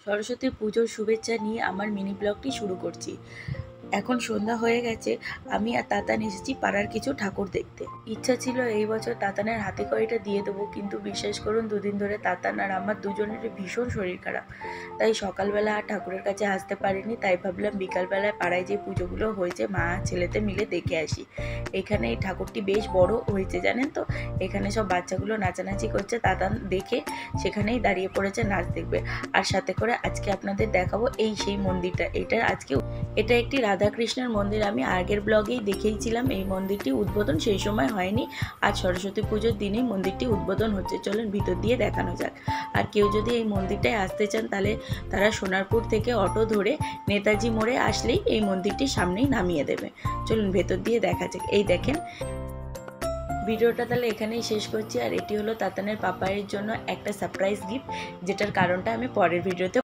সরস্বতী পুজোর শুভেচ্ছা নিয়ে আমার মিনি ব্লগটি শুরু করছি। এখন সন্ধ্যা হয়ে গেছে, আমি আর তাতান এসেছি পাড়ার কিছু ঠাকুর দেখতে। ইচ্ছা ছিল এই বছর তাতানের হাতে খড়িটা দিয়ে দেবো, কিন্তু বিশ্বাস করুন দুদিন ধরে তাতান আর আমার দুজনেরই ভীষণ শরীর খারাপ। তাই সকালবেলা আর ঠাকুরের কাছে আসতে পারিনি, তাই ভাবলাম বিকালবেলায় পাড়ায় যে পুজোগুলো হয়েছে মা ছেলেতে মিলে দেখে আসি। এখানে এই ঠাকুরটি বেশ বড় হয়েছে জানেন তো। এখানে সব বাচ্চাগুলো নাচানাচি করছে, তাতান দেখে সেখানেই দাঁড়িয়ে পড়েছে নাচ দেখবে। আর সাথে করে আজকে আপনাদের দেখাবো এই সেই মন্দিরটা। এটা একটি রাধাকৃষ্ণের মন্দির। আমি আগের ব্লগেই দেখেইছিলাম এই মন্দিরটি উদ্বোধন সেই সময় হয়নি, আজ সরস্বতী পুজোর দিনেই মন্দিরটি উদ্বোধন হচ্ছে। চলুন ভিতর দিয়ে দেখানো যাক। আর কেউ যদি এই মন্দিরটায় আসতে চান তাহলে তারা সোনারপুর থেকে অটো ধরে নেতাজি মোড়ে আসলেই এই মন্দিরটির সামনেই নামিয়ে দেবে। চলুন ভেতর দিয়ে দেখা যাক। এই দেখেন, ভিডিওটা তাহলে এখানেই শেষ করছি। আর এটি হলো তাতানের পাপাইয়ের জন্য একটা সারপ্রাইজ গিফট, যেটার কারণটা আমি পরের ভিডিওতে